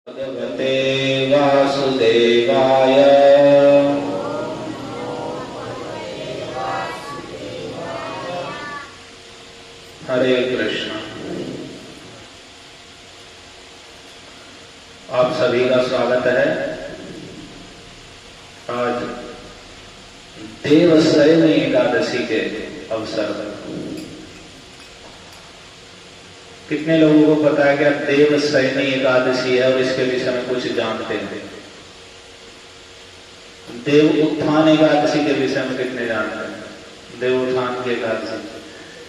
भगवते वासुदेवाय। हरे कृष्ण। आप सभी का स्वागत है। आज देवशयनी एकादशी के अवसर पर कितने लोगों को पता है क्या देवशयनी एकादशी है और इसके विषय में कुछ जानते हैं? देव उत्थान एकादशी के विषय में कितने जानते हैं? देव उत्थान की एकादशी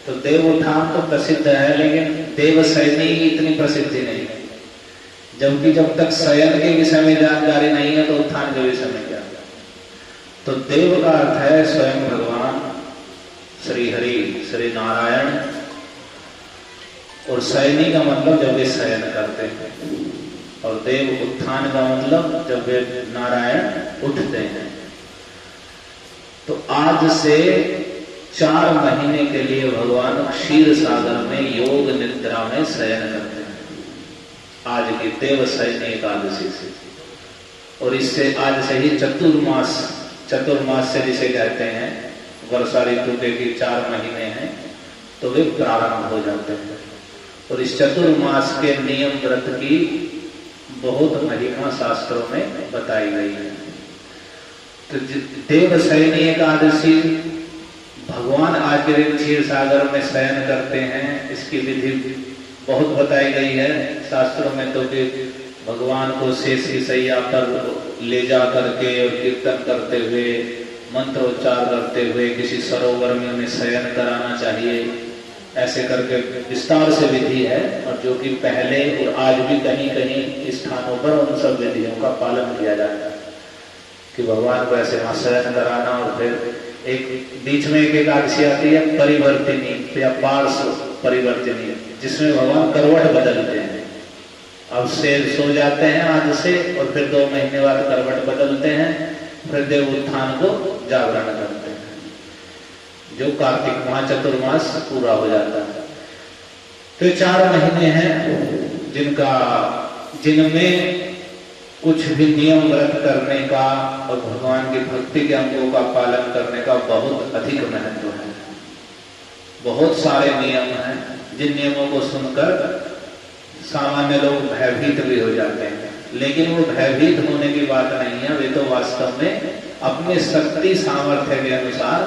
तो देव उत्थान तो प्रसिद्ध है, लेकिन देवशयनी इतनी प्रसिद्धि नहीं है। जबकि जब तक शयन के विषय में जानकारी नहीं है तो उत्थान के विषय में क्या? तो देव का अर्थ है स्वयं भगवान श्री हरि श्री नारायण, और शयनी का मतलब जब वे शयन करते हैं, और देव उत्थान का मतलब जब वे नारायण उठते हैं। तो आज से 4 महीने के लिए भगवान क्षीर सागर में योग निद्रा में शयन करते हैं, आज की देवशयनी एकादशी से। और इससे आज से ही चतुर्मास से जिसे कहते हैं, वर्षा ऋतु के 4 महीने हैं, तो वे प्रारंभ हो जाते हैं। और इस चतुर्मास के नियम व्रत की बहुत महिमा शास्त्रों में बताई गई है। तो देवशयनी एकादशी भगवान आके क्षीर सागर में शयन करते हैं, इसकी विधि बहुत बताई गई है शास्त्रों में। तो कि भगवान को शेष की शैया पर ले जा करके और कीर्तन करते हुए, मंत्रोच्चार करते हुए किसी सरोवर में उन्हें शयन कराना चाहिए, ऐसे करके विस्तार से विधि है। और जो कि पहले और आज भी कहीं कहीं स्थानों पर उन सब विधियों का पालन किया जाता है कि भगवान को ऐसे वहां शयन कराना। और फिर एक बीच में एक एकादशी आती है परिवर्तिनी या पार्श्व परिवर्तिनी, जिसमें भगवान करवट बदलते हैं। अब से सो जाते हैं आज से, और फिर 2 महीने बाद करवट बदलते हैं, फिर देव उत्थान को जागरण करते हैं, जो कार्तिक माह चतुर्मास पूरा हो जाता है। तो 4 महीने हैं जिनमें कुछ भी नियम व्रत करने का और भगवान की भक्ति के अंगों का पालन करने का बहुत अधिक महत्व है। बहुत सारे नियम हैं जिन नियमों को सुनकर सामान्य लोग भयभीत भी हो जाते हैं, लेकिन वो भयभीत होने की बात नहीं है। वे तो वास्तव में अपने शक्ति सामर्थ्य के अनुसार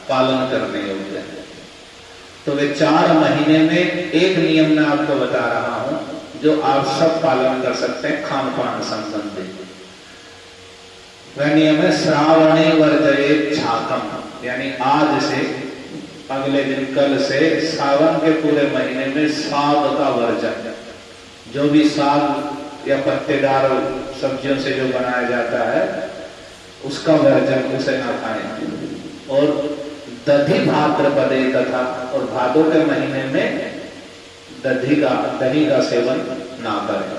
पालन करने योग्य है। तो वे 4 महीने में एक नियम मैं आपको बता रहा हूं जो आप सब पालन कर सकते हैं खान पान संबंधी। वह नियम है श्रावणे वर्जयेत छाकम, यानी आज से अगले दिन कल से सावन के पूरे महीने में साग का वर्जन, जो भी साग या पत्तेदार सब्जियों से जो बनाया जाता है उसका वर्जन, उसे ना खाएं। और दधि भाद्रपदे तथा, और भादों के महीने में दही का सेवन ना करें।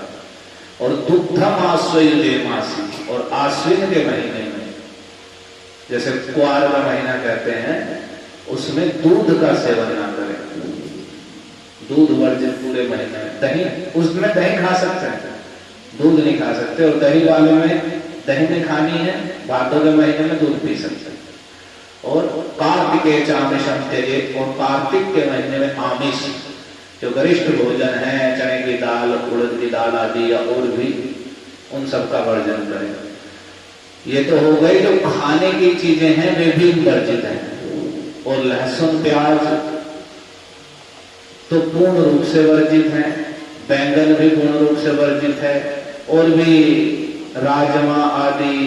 और दुग्धम आश्वयुजेमासी, और आश्विन के महीने में, जैसे कुआर का महीना कहते हैं, उसमें दूध का सेवन ना करें। दूध वर्जित पूरे महीने में। दही, उसमें दही खा सकते हैं, दूध नहीं खा सकते। और दही वाले में दही नहीं खानी है, भादों के महीने में दूध पी सकते हैं। और कार्तिके चामिषम त्यजेत, और कार्तिक के महीने में आमिष, जो गरिष्ठ भोजन है, चने की दाल, उड़द की दाल आदि या और भी, उन सब का वर्जन करें। ये तो हो गई जो खाने की चीजें हैं, वे भी वर्जित हैं। और लहसुन प्याज तो पूर्ण रूप से वर्जित है, बैंगन भी पूर्ण रूप से वर्जित है, और भी राजमा आदि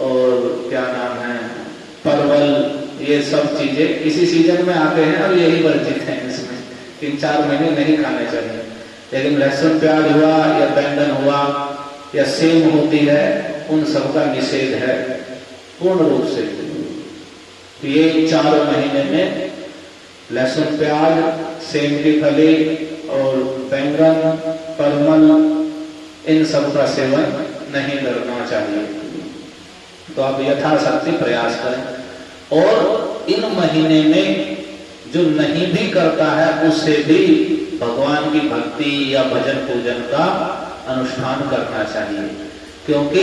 और क्या नाम है परवल, ये सब चीजें इसी सीजन में आते हैं और यही वर्जित हैं। इसमें 3-4 महीने नहीं खाने चाहिए। लेकिन लहसुन प्याज हुआ या बैंगन हुआ या सेम होती है, उन सब का निषेध है पूर्ण रूप से। तो ये 4 महीने में लहसुन प्याज, सेम की फली और बैंगन, परवल, इन सब का सेवन नहीं करना चाहिए। तो आप यथाशक्ति प्रयास करें। और इन महीने में जो नहीं भी करता है, उससे भी भगवान की भक्ति या भजन पूजन का अनुष्ठान करना चाहिए, क्योंकि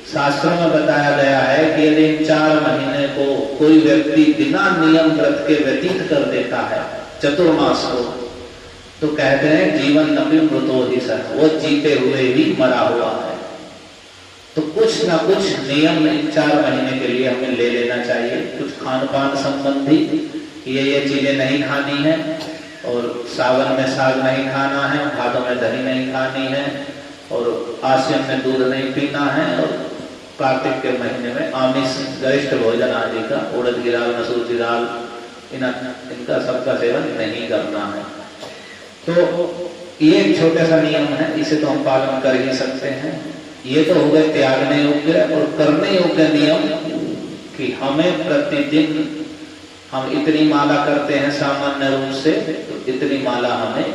शास्त्रों में बताया गया है कि यदि 4 महीने को कोई व्यक्ति बिना नियम व्रत के व्यतीत कर देता है चतुर्मास को, तो कहते हैं जीवन नपी मृतो ही सर, वो जीते हुए ही मरा हुआ है। तो कुछ ना कुछ नियम 4 महीने के लिए हमें ले लेना चाहिए। कुछ खान पान संबंधी ये चीजें नहीं खानी है, और सावन में साग नहीं खाना है, भादों में दही नहीं खानी है, और आश्विन में दूध नहीं पीना है, और कार्तिक के महीने में आमिष गरिष्ठ भोजन आदि का, उड़द की दाल, मसूर की दाल, इनका सबका सेवन नहीं करना है। तो ये एक छोटा सा नियम है, इसे तो हम पालन कर ही सकते हैं। ये तो हो गए त्यागने योग्य और करने योग्य नियम कि हमें प्रतिदिन हम इतनी माला करते हैं सामान्य रूप से, तो इतनी माला हमें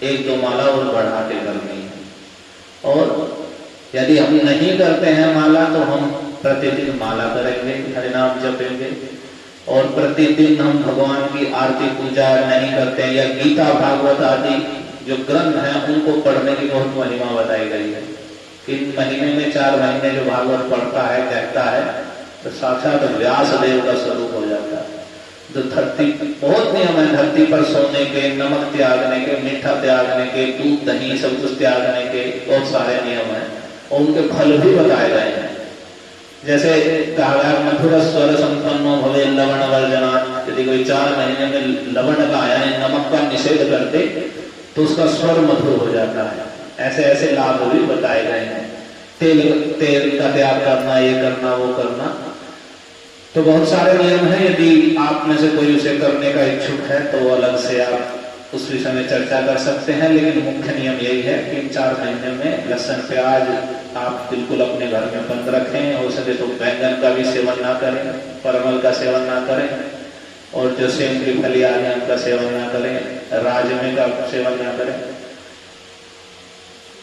1-2 माला और बढ़ा के करनी है। और यदि हम नहीं करते हैं माला तो हम प्रतिदिन माला करेंगे, हरिनाम जपेंगे, और प्रतिदिन हम भगवान की आरती पूजा नहीं करते हैं, या गीता भागवत आदि जो ग्रंथ हैं उनको पढ़ने की बहुत महिमा बताई गई है। इन महीने में 4 महीने जो भागवत पढ़ता है, कहता है, तो साक्षात व्यास देव का स्वरूप हो जाता है। तो धरती बहुत नियम है, धरती पर सोने के, नमक त्यागने के, मीठा त्यागने के, दूध दही सब कुछ त्यागने के बहुत सारे नियम हैं, और उनके फल भी बताए गए हैं। जैसे कहा गया मधुर स्वर संपन्नो भवे लवण वर्जनात्, यदि कोई 4 महीने में लवण का यानी नमक का निषेध कर दे तो उसका स्वर मधुर हो जाता है। ऐसे ऐसे लाभ भी बताए गए हैं। तेल का त्याग करना, ये करना, वो करना, तो बहुत सारे नियम हैं। यदि आप में से कोई उसे करने का इच्छुक है तो अलग से आप उस विषय में चर्चा कर सकते हैं, लेकिन मुख्य नियम यही है कि 4 महीने में लहसुन प्याज आप बिल्कुल अपने घर में बंद रखें। हो सके तो बैंगन का भी सेवन ना करें, परवल का सेवन ना करें, और जो सेम की फली आदि उनका सेवन ना करें, राजमे का सेवन ना करें।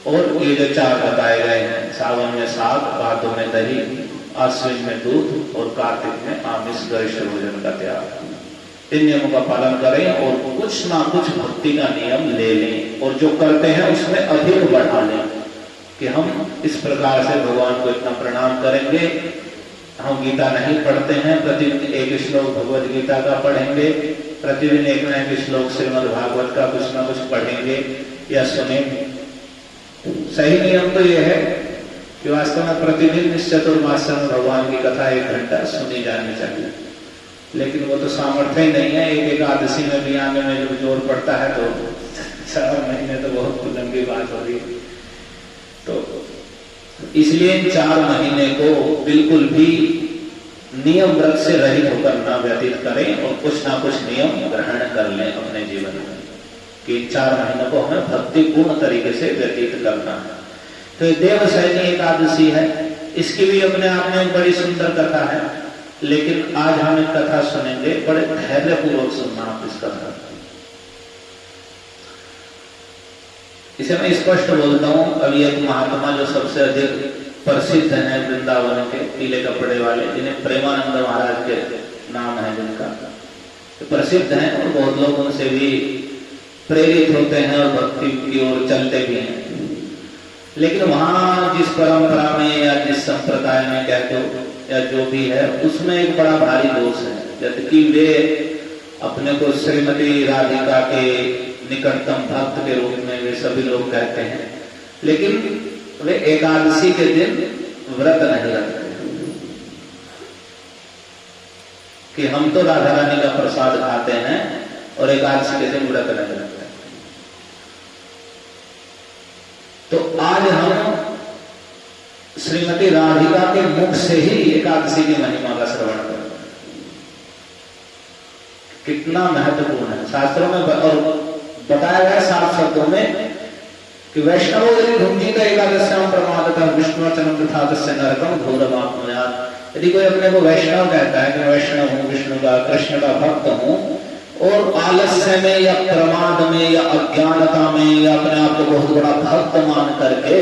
और ये जो 4 बताए गए हैं, सावन में साग, भादों में दही, आश्विन में दूध, और कार्तिक में आमिष गरिष्ठ भोजन का त्याग, इन नियमों का पालन करें और कुछ ना कुछ भक्ति का नियम ले लें, और जो करते हैं उसमें अधिक बढ़ा लें कि हम इस प्रकार से भगवान को इतना प्रणाम करेंगे। हम गीता नहीं पढ़ते हैं, प्रतिदिन 1 श्लोक भगवद गीता का पढ़ेंगे, प्रतिदिन 1 ना 1 श्लोक श्रीमद् भागवत का कुछ ना कुछ पढ़ेंगे या सुनेंगे। सही नियम तो यह है कि वास्तव में प्रतिदिन इस चतुर्मास में भगवान की कथा 1 घंटा सुनी जानी चाहिए, लेकिन वो तो सामर्थ्य ही नहीं है। एक एकादशी में भी आने में जो जोर पड़ता है तो 4 महीने तो बहुत लंबी बात हो रही है। तो इसलिए 4 महीने को बिल्कुल भी नियम व्रत से रहित होकर ना व्यतीत करें, और कुछ ना कुछ नियम ग्रहण कर लें अपने जीवन में कि 4 महीनों को हमें भक्तिपूर्ण तरीके से व्यतीत करना है। तो ये देवशयनी एकादशी है, इसकी भी अपने आप में बड़ी सुंदर कथा है, लेकिन आज हम एक कथा सुनेंगे, बड़े धैर्यपूर्वक सुनना आप इस कथा। इसे मैं स्पष्ट बोलता हूं। अभी एक महात्मा जो सबसे अधिक प्रसिद्ध हैं वृंदावन के, पीले कपड़े वाले, जिन्हें प्रेमानंद महाराज के नाम है, जिनका प्रसिद्ध हैं, और बहुत लोग उनसे भी प्रेरित होते हैं और भक्ति की ओर चलते भी हैं। लेकिन वहां जिस परंपरा में या जिस संप्रदाय में कहते हो या जो भी है, उसमें एक बड़ा भारी दोष है, जबकि वे अपने को श्रीमती राधिका के निकटतम भक्त के रूप में वे सभी लोग कहते हैं, लेकिन वे एकादशी के दिन व्रत नहीं रखते कि हम तो राधा रानी का प्रसाद खाते हैं और एकादशी के दिन व्रत नहीं रखते। तो आज हम श्रीमती राधिका के मुख से ही एकादशी की महिमा का श्रवण करते हैं। कितना महत्वपूर्ण है, शास्त्रों में और बताया गया 7 शब्दों में कि वैष्णव यदि भुंजी का एकादश्याम प्रमादतः विष्णुवचनम तथा तस्य नरकम घोरमात्मयात्। यदि कोई अपने को वैष्णव कहता है कि वैष्णव हूं, विष्णु का, कृष्ण का भक्त हूं, और आलस्य में या प्रमाद में या अज्ञानता में या अपने आप को बहुत बड़ा भक्त मान करके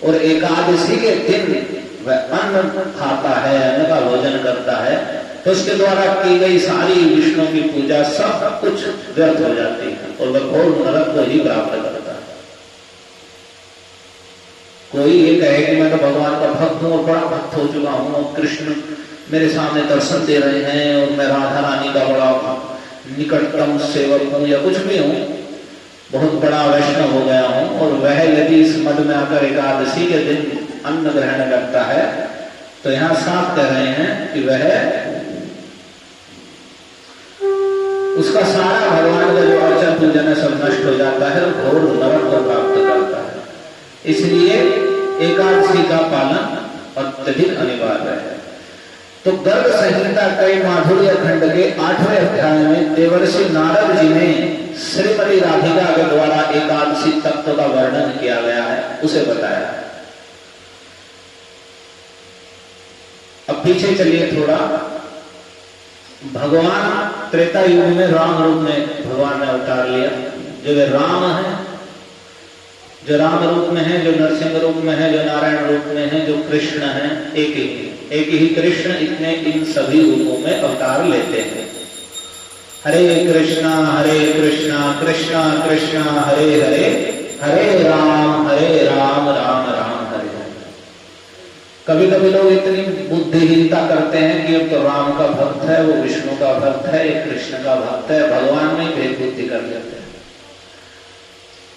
और एकादशी के दिन वह अन्न खाता है, अन्न का भोजन करता है, तो उसके द्वारा की गई सारी विष्णु की पूजा सब कुछ व्यर्थ हो जाती है और वह घोर नरक को ही प्राप्त करता है। कोई ये कहे कि मैं तो भगवान का भक्त हूँ और बड़ा भक्त हो चुका हूँ और कृष्ण मेरे सामने दर्शन दे रहे हैं और मैं राधा रानी का बड़ा निकटतम सेवक हूँ या कुछ भी हूँ, बहुत बड़ा वैष्णव हो गया हूँ, और वह यदि इस मद में आकर एकादशी के दिन अन्न ग्रहण करता है तो यहाँ साफ कह रहे हैं कि वह उसका सारा भगवान का जो अर्चन पूजन है सब नष्ट हो जाता है और घोर नरक को प्राप्त करता है। इसलिए एकादशी का पालन अत्यधिक अनिवार्य है। तो गर्ग संहिता कई माधुर्य खंड के 8वें अध्याय में देवर्षि नारद जी ने श्रीमती राधिका के द्वारा एकादशी तत्व का वर्णन किया गया है, उसे बताया। अब पीछे चलिए थोड़ा। भगवान त्रेता युग में राम रूप में भगवान ने अवतार लिया। जो वे राम है, जो राम रूप में है, जो नरसिंह रूप में है, जो नारायण रूप में है, जो कृष्ण है, एक ही कृष्ण इतने इन सभी रूपों में अवतार लेते हैं। हरे कृष्णा कृष्णा कृष्णा हरे हरे, हरे राम राम राम हरे हरे। कभी कभी लोग इतनी बुद्धिहीनता करते हैं कि अब तो राम का भक्त है, वो विष्णु का भक्त है, एक कृष्ण का भक्त है, भगवान में भेद बुद्धि कर लेते हैं।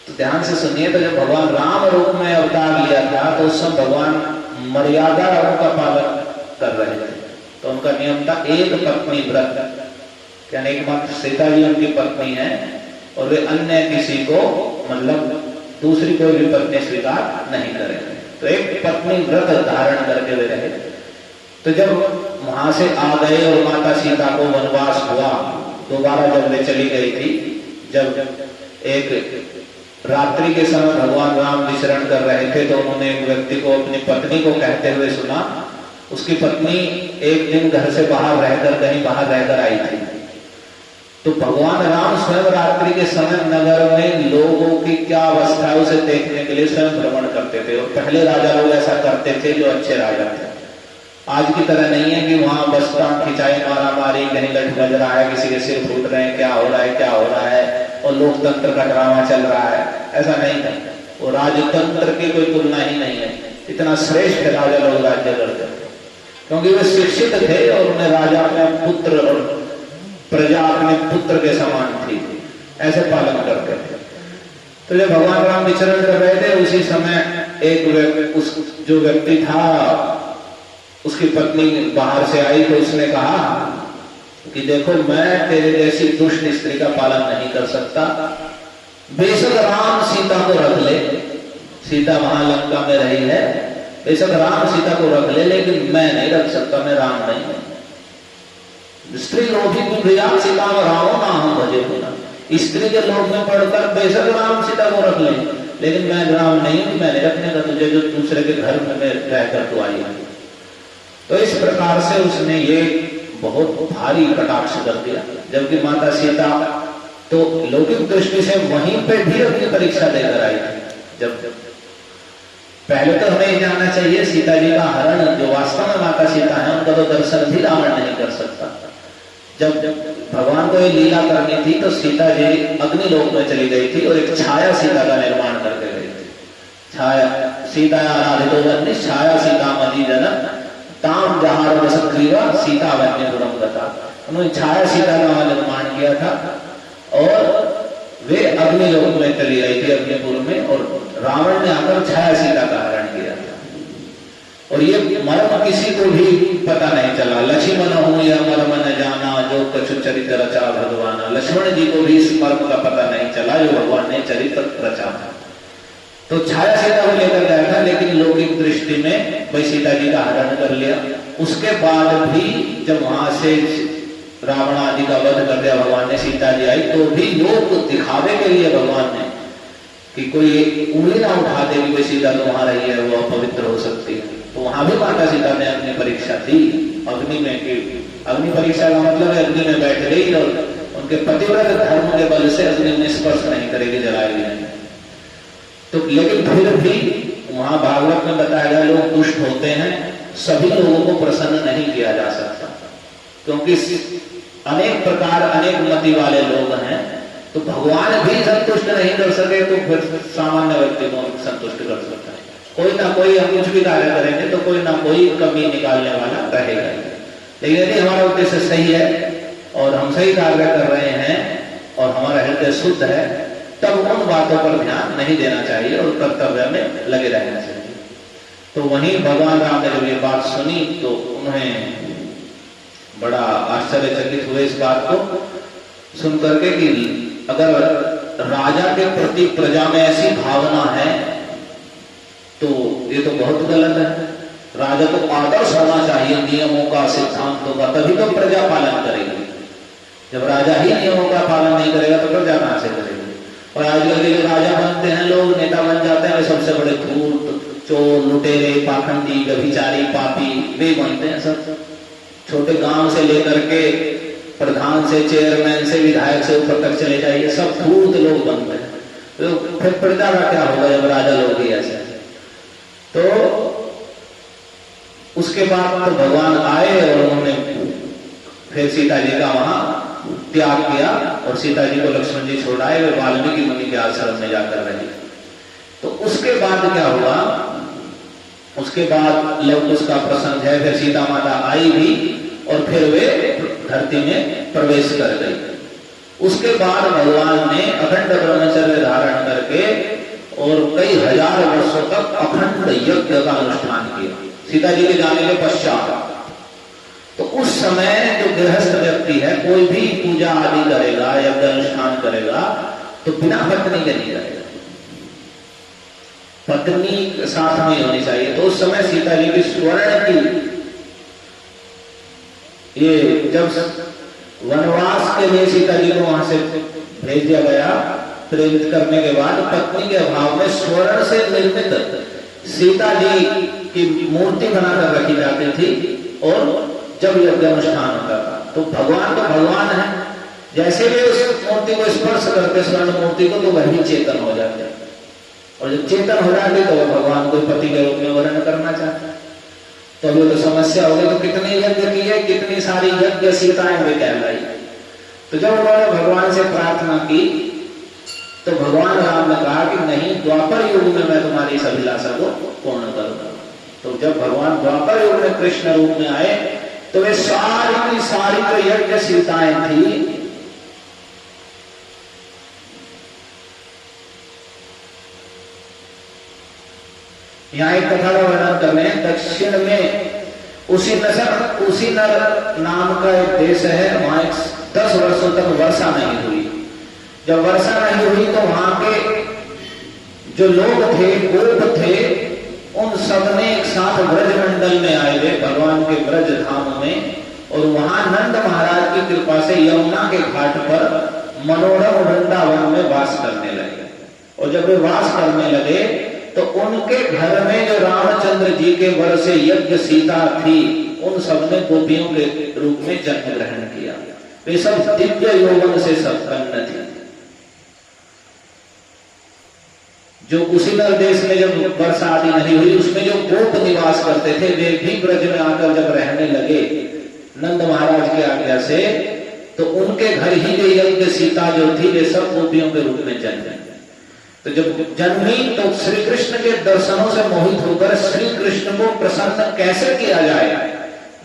तो ध्यान से सुनिए, तो जब भगवान राम रूप में अवतार लिया था तो उस समय भगवान मर्यादा का पालन कर रहे थे। तो उनका नियम था एक पत्नी व्रत, यानी एकमात्र सीता जी उनकी पत्नी है और वे अन्य किसी को मतलब दूसरी कोई भी पत्नी स्वीकार नहीं करेंगे। तो एक पत्नी व्रत धारण करके वे रहे। तो जब वहां से आ गए और माता सीता को वनवास हुआ, दोबारा जब वे चली गई थी, जब एक रात्रि के समय भगवान राम विचरण कर रहे थे तो उन्होंने एक व्यक्ति को अपनी पत्नी को कहते हुए सुना। उसकी पत्नी एक दिन घर से बाहर रहकर कहीं बाहर रहकर आई थी। तो भगवान राम स्वयं रात्रि के समय नगर में लोगों की क्या अवस्था है उसे देखने के लिए स्वयं भ्रमण करते थे। और पहले राजा लोग ऐसा करते थे जो अच्छे राजा थे। आज की तरह नहीं है कि वहां बस काम खिंचाई मारा मारी, कहीं लठ बज रहा है, किसी के सिर फूट रहे हैं, क्या हो रहा है और लोकतंत्र का ड्रामा चल रहा है, ऐसा नहीं था। वो राजतंत्र की कोई तुलना ही नहीं है। इतना श्रेष्ठ राजा लोग राज्य करते थे क्योंकि वे शिक्षित थे और उन्हें राजा अपने पुत्र और प्रजा अपने पुत्र के समान थी, ऐसे पालन करते थे। तो जब भगवान राम विचरण कर रहे थे उसी समय एक जो व्यक्ति था उसकी पत्नी बाहर से आई तो उसने कहा कि देखो मैं तेरे जैसी दुष्ट स्त्री का पालन नहीं कर सकता। बेशक राम सीता को रख ले, सीता वहां लंका में रही है, बेशक राम सीता को रख ले, लेकिन मैं नहीं रख सकता, मैं राम नहीं हूं। स्त्री लोभी प्रिया सीता में रामो ना हम भजे होना। स्त्री के लोभ में पढ़कर बेशक राम सीता को रख ले, लेकिन मैं राम नहीं हूं, मैं नहीं रखने का तुझे जो दूसरे के घर में रहकर तू आई है। तो इस प्रकार से उसने ये बहुत भारी कटाक्ष कर दिया। जबकि माता सीता तो लौकिक दृष्टि से वहीं पे भी अपनी परीक्षा देकर आई थी। जब पहले तो हमें ये जानना चाहिए सीता जी का हरण जो वास्तव में माता सीता है उनका तो दर्शन भी रावण नहीं कर सकता। जब भगवान को ये लीला करनी थी तो सीता जी अग्निलोक में चली गई थी और एक छाया सीता का निर्माण करके गई थी। छाया सीता आराधितो छाया सीता मदी जनक ताम जहार सक्रिया सीता वन्यपुरम गता। उन्होंने छाया सीता का निर्माण किया था और वे अग्निलोक में चली रही थी अग्निपुर में, और रावण ने आकर छाया सीता का हरण किया था। और ये मर्म किसी को भी पता नहीं चला। लक्ष्मण हूं या मर्म न जाना जो कछु चरित्र रचा भगवान। लक्ष्मण जी को भी इस मर्म का पता नहीं चला जो भगवान ने चरित्र रचा था। तो छाया सीता को लेकर गया था, लेकिन लौकिक दृष्टि में वही सीता जी का हरण कर लिया। उसके बाद भी जब वहां से रावण आदि का वध कर दिया भगवान ने, सीता जी आई तो भी लोग दिखावे के लिए भगवान ने कि कोई उंगली ना उठा दे कि कोई सीता तो वहां रही है वो अपवित्र हो सकती है। तो वहां भी माता सीता ने अपनी परीक्षा दी अग्नि में। कि अग्नि परीक्षा का मतलब है अग्नि में बैठ गई और उनके पतिव्रत धर्म के बल से अग्नि में स्पर्श नहीं करेगी, जलाएगी नहीं। तो लेकिन फिर भी वहां भागवत में बताया गया लोग दुष्ट होते हैं, सभी लोगों को प्रसन्न नहीं किया जा सकता क्योंकि अनेक प्रकार अनेक मति वाले लोग हैं। तो भगवान भी संतुष्ट नहीं कर सके तो फिर सामान्य व्यक्ति को संतुष्ट कर सकता है। कोई ना कोई, हम कुछ भी कार्य करेंगे तो कोई ना कोई कमी निकालने वाला रहेगा। लेकिन यदि हमारा उद्देश्य सही है और हम सही कार्य कर रहे हैं और हमारा हृदय शुद्ध है, तब उन बातों पर ध्यान नहीं देना चाहिए और कर्तव्य में लगे रहना चाहिए। तो वहीं भगवान राम ने जब ये बात सुनी तो उन्हें बड़ा आश्चर्यचकित हुए इस बात को सुन करके कि अगर राजा के प्रति प्रजा में ऐसी भावना है तो ये तो बहुत गलत है। राजा को आदर्श होना चाहिए नियमों का, सिद्धांतों का, तभी तो प्रजा पालन करेगी। जब राजा ही नियमों का पालन नहीं करेगा तो प्रजा कहां से करेगी। और आजकल के जो राजा बनते हैं, लोग नेता बन जाते हैं, वे सबसे बड़े धूर्त, चोर, लुटेरे, पाखंडी, व्यभिचारी, पापी वे बनते हैं। सब छोटे गांव से लेकर के प्रधान से, चेयरमैन से, विधायक से ऊपर तक चले जाइए, सब धूर्त लोग बनते हैं। तो फिर प्रजा का क्या होगा जब राजा लोग ही ऐसे। तो उसके बाद तो भगवान आए और उन्होंने फिर सीता जी का वहां त्याग किया और सीता जी को लक्ष्मण जी छोड़ाए, वे वाल्मीकि मुनि के आश्रम में जाकर रहे। तो उसके बाद क्या हुआ, उसके बाद लवकुश का प्रसंग है, फिर सीता माता आई भी और फिर वे धरती में प्रवेश कर गई। उसके बाद भगवान ने अखंड ब्रह्मचर्य धारण करके और कई हजार वर्षों तक अखंड यज्ञ का अनुष्ठान किया सीता जी के जाने के पश्चात। तो उस समय जो गृहस्थ व्यक्ति है, कोई भी पूजा आदि करेगा, यज्ञ अनुष्ठान करेगा, तो बिना पत्नी के नहीं करेगा, पत्नी साथ में होनी चाहिए। तो उस समय सीता जी की स्वर्ण की, ये जब वनवास के लिए सीता जी को वहां से भेज दिया गया, प्रेरित करने के बाद पत्नी के अभाव में स्वर्ण से निर्मित सीता जी की मूर्ति बनाकर रखी जाती थी और जब यज्ञ अनुष्ठान होता था। तो भगवान तो भगवान है, जैसे भी उस मूर्ति को स्पर्श करते, स्वर्ण मूर्ति को, तो वही चेतन हो जाते हैं। और जब चेतन हो जाते तो वह भगवान को पति के रूप में वर्णन करना चाहते हैं। तो अभी तो समस्या हो गई, तो कितने यज्ञ किए, कितनी सारी यज्ञ सीताएं वे कहलाई। तो जब उन्होंने भगवान से प्रार्थना की तो भगवान राम ने कहा कि नहीं, द्वापर युग में मैं तुम्हारी इस अभिलाषा को पूर्ण करूंगा। तो जब भगवान द्वापर युग में कृष्ण रूप में आए तो वे सारी की सारी जो यज्ञ सीताएं थी, यहां एक कथा का वर्णन कर रहे हैं। दक्षिण में उसी नर नाम का एक देश है, वहां 10 वर्षों तक वर्षा नहीं हुई। जब वर्षा नहीं हुई तो वहां के जो लोग थे, गोप थे, उन सब ने एक साथ ब्रजमंडल में आए हुए भगवान के ब्रज धाम में, और वहां नंद महाराज की कृपा से यमुना के घाट पर मनोरम वृंदावन में वास करने लगे। और जब वे वास करने लगे तो उनके घर में जो रामचंद्र जी के वर से यज्ञ सीता थी, उन सब ने गोपियों के रूप में जन्म ग्रहण किया। वे सब दिव्य यौवन से संपन्न थे। जो कुशीनगर देश में जब वर्षा आदि नहीं हुई, उसमें जो गोप निवास करते थे, वे भी ब्रज में आकर जब रहने लगे नंद महाराज की आज्ञा से, तो उनके घर ही वे यज्ञ सीता जो थी, वे सब गोपियों के रूप में जन्मे। तो जब जन्मी तो श्री कृष्ण के दर्शनों से मोहित होकर श्री कृष्ण को प्रसन्न कैसे किया जाए,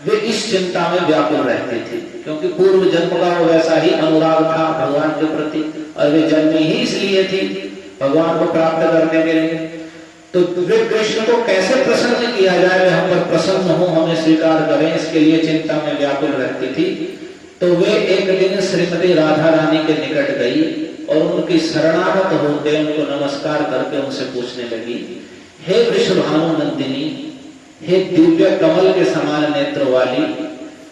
वे इस चिंता में व्याकुल रहते थे। क्योंकि पूर्व जन्म का वो वैसा ही अनुराग था भगवान के प्रति, और वे जन्मी ही इसलिए थी भगवान को प्राप्त करने के लिए। तो वे कृष्ण को कैसे प्रसन्न किया जाए, वे हम पर प्रसन्न हो, हमें स्वीकार करें, इसके लिए चिंता में व्याकुल रहती थी। तो वे एक दिन श्रीमती राधा रानी के निकट गई और उनकी शरणागत होकर उनको नमस्कार करके उनसे पूछने लगी, हे वृषभानु नंदिनी, हे दिव्य कमल के समान नेत्र वाली,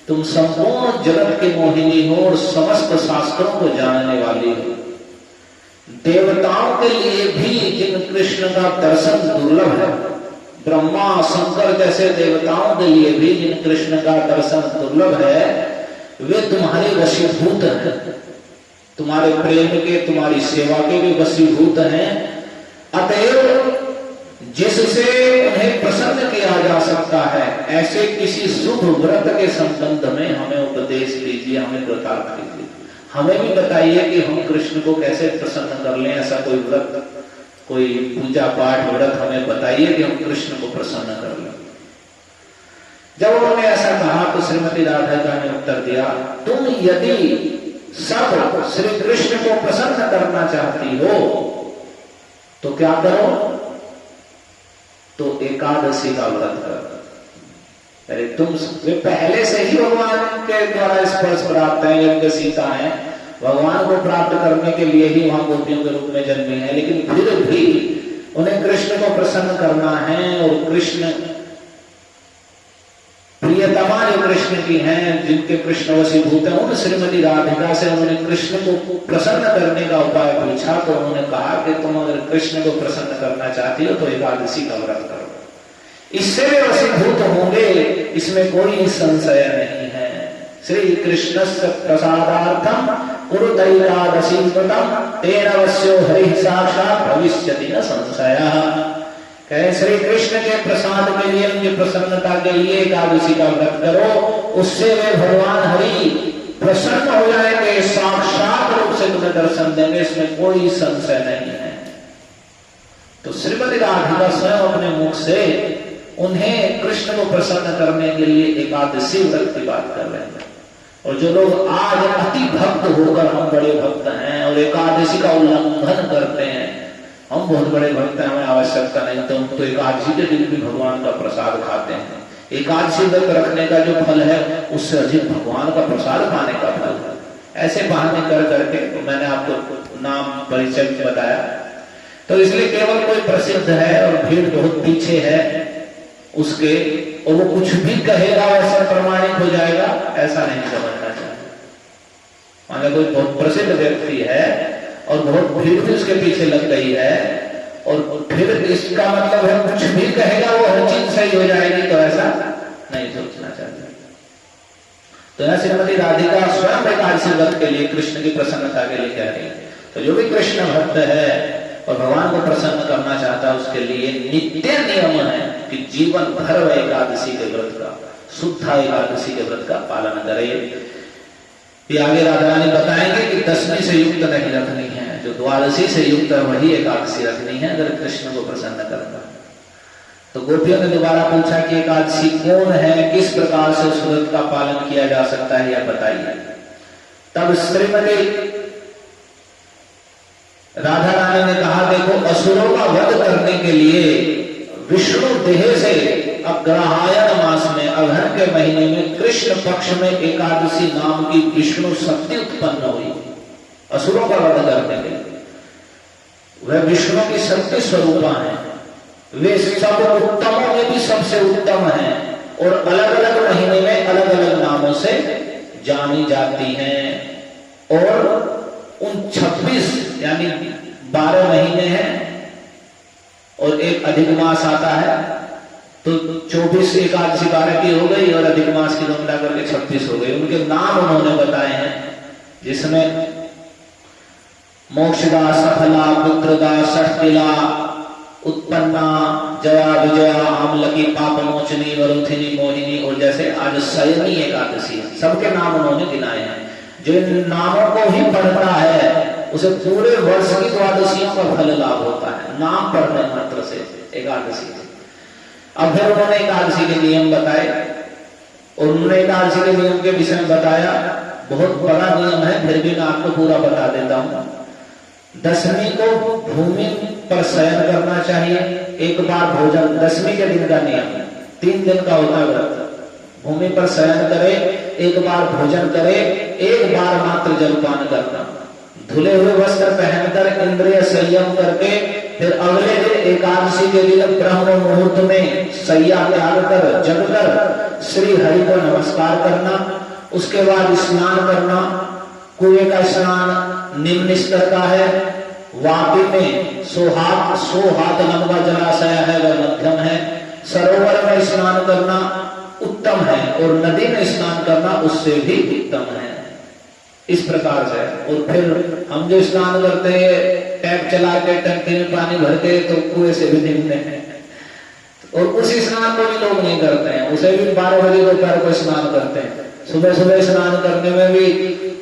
तुम संपूर्ण जगत की मोहिनी हो और समस्त शास्त्रों को जानने वाली हो। देवताओं के लिए भी जिन कृष्ण का दर्शन दुर्लभ है, ब्रह्मा शंकर जैसे देवताओं के लिए भी जिन कृष्ण का दर्शन दुर्लभ है, वे तुम्हारे वशीभूत हैं, तुम्हारे प्रेम के, तुम्हारी सेवा के भी वशीभूत हैं। अतएव जिससे उन्हें प्रसन्न किया जा सकता है, ऐसे किसी शुभ व्रत के संबंध में हमें उपदेश दीजिए, हमें कृतार्थ कीजिए। हमें भी बताइए कि हम कृष्ण को कैसे प्रसन्न कर लें, ऐसा कोई व्रत। कोई पूजा पाठ व्रत हमें बताइए कि हम कृष्ण को प्रसन्न कर लें। जब उन्होंने ऐसा कहा तो श्रीमती राधिका ने उत्तर दिया, तुम यदि सब श्री कृष्ण को प्रसन्न करना चाहती हो तो क्या करो, तो एकादशी का व्रत करो। अरे तुम वे पहले से ही भगवान के द्वारा स्पर्श प्राप्त है, उनके सीता है, भगवान को प्राप्त करने के लिए ही वहां गोपियों के रूप में जन्मे हैं, लेकिन फिर भी उन्हें कृष्ण को प्रसन्न करना है और कृष्ण प्रियतमा जो कृष्ण की हैं, जिनके कृष्ण वशीभूत हैं, उन श्रीमती राधिका से उन्होंने कृष्ण को प्रसन्न करने का उपाय पूछा। तो उन्होंने कहा कि तुम अगर कृष्ण को प्रसन्न करना चाहती हो तो एकादशी का व्रत करो, इससे वे वशीभूत होंगे, इसमें कोई संशय नहीं है। श्री कृष्ण प्रसादार्थम कुरुदैकादशी व्रतम तेन वश्यो हरि साक्षात् भविष्यति न संशयः। कहे श्री कृष्ण के प्रसाद के लिए, उनकी प्रसन्नता के लिए एकादशी का व्रत करो, उससे वे भगवान हरि प्रसन्न हो जाएंगे, साक्षात रूप से तुम्हें दर्शन देंगे, इसमें कोई संशय नहीं है। तो श्रीमती राधिका स्वयं अपने मुख से उन्हें कृष्ण को प्रसन्न करने के लिए एकादशी व्रत की बात कर रहे हैं। और जो लोग आज अति भक्त होकर हम बड़े भक्त हैं और एकादशी का उल्लंघन करते हैं, हम बहुत बड़े भक्त हैं, हमें आवश्यकता नहीं, तो हम तो एकादशी के दिन भी भगवान का प्रसाद खाते हैं। एकादशी व्रत रखने का जो फल है उससे अधिक भगवान का प्रसाद खाने का फल है। ऐसे बहाने कर करके तो मैंने आपको नाम परिचय बताया। तो इसलिए केवल कोई प्रसिद्ध है और भीड़ बहुत पीछे है उसके, और वो कुछ भी कहेगा वैसा प्रमाणित हो जाएगा, ऐसा नहीं समझना चाहिए। मान कोई बहुत प्रसिद्ध व्यक्ति है और बहुत भीड़ भी उसके पीछे लग गई है, और फिर इसका मतलब है कुछ भी कहेगा वो हर चीज सही हो जाएगी, तो ऐसा नहीं सोचना चाहिए। तो यहां श्रीमती राधिका स्वयं एकादशी व्रत के लिए, कृष्ण की प्रसन्नता के लिए कह रही है। तो जो भी कृष्ण भक्त है और भगवान को प्रसन्न करना चाहता है, उसके लिए नित्य नियम है कि जीवन भर वह एकादशी के व्रत का, शुद्ध एकादशी के व्रत का पालन करे। ये आगे राधा रानी बताएंगे कि दशमी से युक्त नहीं रखनी है, जो द्वादशी से युक्त है वही एकादशी रखनी है अगर कृष्ण को प्रसन्न करना। तो गोपियों ने दोबारा पूछा कि एकादशी कौन है, किस प्रकार से उस व्रत का पालन किया जा सकता है, यह बताइए। तब श्रीमती राधा रानी ने कहा, देखो असुरों का वध करने के लिए विष्णु देह से अग्रहायण मास में, अग्रहण के महीने में, कृष्ण पक्ष में एकादशी नाम की विष्णु शक्ति उत्पन्न हुई असुरों का वध करने के लिए। वह विष्णु की शक्ति स्वरूपा है, वे सब उत्तमों में भी सबसे उत्तम है और अलग अलग महीने में अलग अलग नामों से जानी जाती हैं। और उन 26 यानी 12 महीने हैं और एक अधिक मास आता है, तो 24 एकादशी 12 की हो गई और अधिक मास की गणना करके 26 हो गई। उनके नाम उन्होंने बताए हैं, जिसमें मोक्षदा, सफला, पुत्रदा, षटतिला, उत्पन्ना, जया, विजया, आमलकी, पापमोचनी, वरुथिनी, मोहिनी, और जैसे आज शयनी एकादशी है, सबके नाम उन्होंने गिनाए हैं। जो इन नामों को ही पढ़ता है उसे पूरे वर्ष की द्वादशियों का फल लाभ होता है, नाम पढ़ने मात्र से एकादशी से। अब फिर उन्होंने एकादशी के नियम बताए और उन्होंने एकादशी के नियम के विषय में बताया। बहुत बड़ा नियम है, फिर भी मैं आपको पूरा बता देता हूं। दशमी को भूमि पर शयन करना चाहिए, एक बार भोजन, दशमी के दिन का नियम 3 दिन का होता है व्रत। भूमि पर शयन करे, एक बार भोजन करे, एक बार मात्र जलपान करना, धुले हुए वस्त्र पहनकर इंद्रिय संयम करके फिर अगले दिन एकादशी के दिन ब्रह्म मुहूर्त में सैया त्याग कर जगकर श्री हरि को नमस्कार करना। उसके बाद स्नान करना, कुएं का स्नान निम्न स्तर का है, वापी में 100 हाथ लंबा जलाशय है वह मध्यम है, सरोवर में स्नान करना उत्तम है और नदी में स्नान करना उससे भी उत्तम है। इस प्रकार से, और फिर हम जो स्नान करते हैं टैप चला के टंकी में पानी भर के, तो कुएं से भी निकलते हैं, और उसी स्नान को भी लोग नहीं करते हैं, उसे भी 12 बजे दोपहर को स्नान करते हैं। सुबह सुबह स्नान करने में भी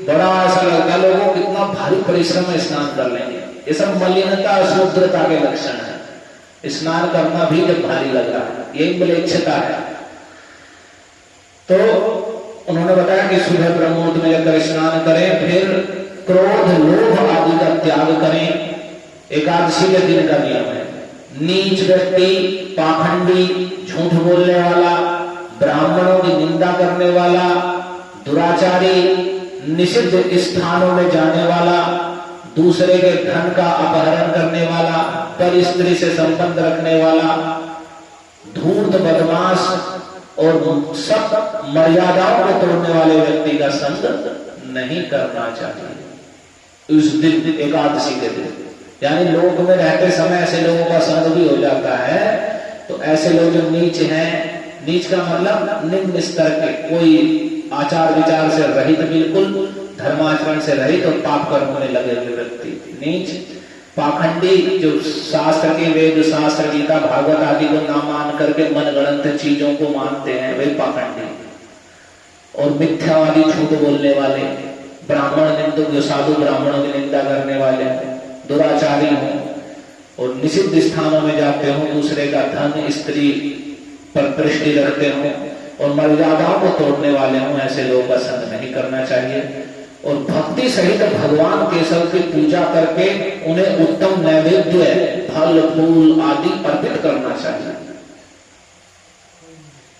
बड़ा ऐसा लगता है लोगों को, कितना भारी परिश्रम में स्नान कर लेंगे, ये सब मलिनता शुद्रता के लक्षण है। स्नान करना भी जब भारी लग रहा है, यही म्लेच्छता है। तो उन्होंने बताया कि सुबह ब्रह्ममुहूर्त में जाकर स्नान करें, फिर क्रोध लोभ आदि का त्याग करें। एकादशी के दिन का नियम है। नीच व्यक्ति, पाखंडी, झूठ बोलने वाला, ब्राह्मणों की निंदा करने वाला, दुराचारी, निषिद्ध स्थानों में जाने वाला, दूसरे के धन का अपहरण करने वाला, पर स्त्री से संबंध रखने वाला, धूर्त, बदमाश और सब मर्यादाओं को तोड़ने वाले व्यक्ति का संग नहीं करना चाहिए उस दिन, एकादशी के दिन। यानी लोक में रहते समय ऐसे लोगों का संग भी हो जाता है, तो ऐसे लोग जो नीच हैं, नीच का मतलब निम्न स्तर के, कोई आचार विचार से रहित, बिल्कुल धर्माचरण से रहित और पाप कर्म में लगे हुए व्यक्ति नीच। पाखंडी, जो शास्त्र के, वेद शास्त्र, गीता, भागवत आदि को ना मान करके मनगढ़ंत चीजों को मानते हैं, वे पाखंडी। और मिथ्यावादी, झूठ बोलने वाले, ब्राह्मण निंदक, जो साधु ब्राह्मणों की निंदा करने वाले, दुराचारी हों और निषिद्ध स्थानों में जाते हों, दूसरे का धन, स्त्री पर दृष्टि रखते हों और मर्यादाओं को तोड़ने वाले हों, ऐसे लोगों का संग नहीं करना चाहिए। और भक्ति सहित भगवान केशव की पूजा करके उन्हें उत्तम नैवेद्य, फल, फूल आदि अर्पित करना चाहिए।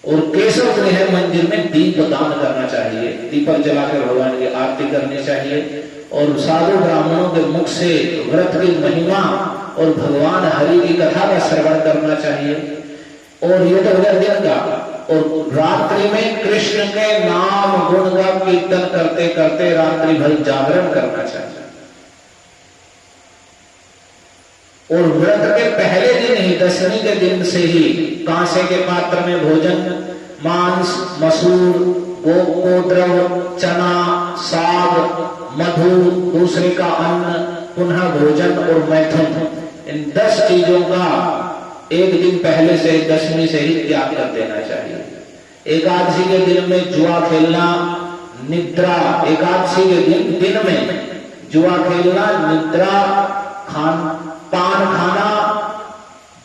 और केशव गृह मंदिर में दीप दान करना चाहिए, दीपक जलाकर भगवान की आरती करनी चाहिए। और साधु ब्राह्मणों के मुख से व्रत की महिमा और भगवान हरि की कथा का श्रवण करना चाहिए। और ये तो हो गया दिन का। और रात्रि में कृष्ण के नाम गुण का कीर्तन करते करते रात्रि भर जागरण करना चाहिए। और व्रत के पहले दिन ही, दशमी के दिन से ही, कांसे के पात्र में भोजन, मांस, मसूर, गोद्रव, चना, साग, मधु, दूसरे का अन्न, पुनः भोजन और मैथुन, इन 10 चीजों का एक दिन पहले से, दशमी से ही त्याग कर देना चाहिए। एकादशी के दिन में जुआ खेलना, निद्रा, एकादशी के दिन में जुआ खेलना, निद्रा, पान खाना,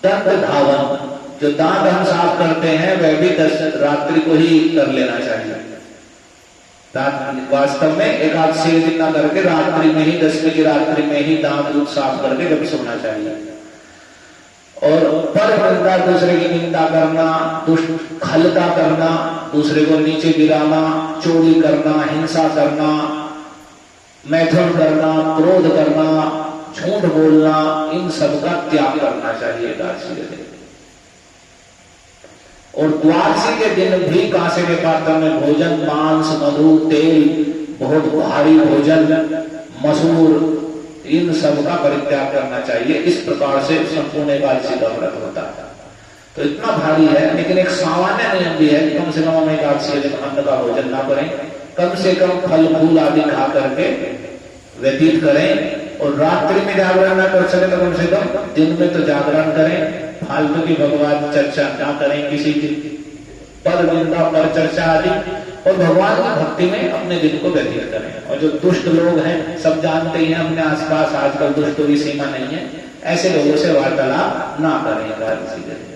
दंत धावन, जो दांत हम साफ करते हैं वह भी रात्रि को ही कर लेना चाहिए। वास्तव में एकादशी के दिन ना करके रात्रि में ही, दशमी की रात्रि में ही दांत दूध साफ करके कभी सोना चाहिए। और पर निंदा, दूसरे की निंदा करना, दुष्ट खलता करना, दूसरे को नीचे गिराना, चोरी करना, हिंसा करना, मैथुन करना, क्रोध करना, झूठ बोलना, इन सब का त्याग करना चाहिए एकादशी के दिन। और द्वादशी के दिन भी कांसे के पात्र में भोजन, मांस, मधु, तेल, बहुत भारी भोजन, मसूर, इन सब का परित्याग करना चाहिए। इस प्रकार से संपूर्ण एकादशी का व्रत होता है। तो इतना भारी है, लेकिन एक सामान्य नियम भी है कि कम से कम हम एकादशी के दिन अन्न का भोजन ना करें, कम से कम फल फूल आदि खा करके व्यतीत करें। और रात्रि में जागरण ना कर सके तो कम से कम दिन में तो जागरण करें। फालतू की भगवान चर्चा ना करें, किसी की पर निंदा, पर चर्चा आदि, और भगवान की भक्ति में अपने दिन को व्यतीत करें। और जो दुष्ट लोग हैं, सब जानते ही हैं अपने आसपास आजकल दुष्टों की सीमा नहीं है, ऐसे लोगों से वार्तालाप ना करें एकादशी के दिन।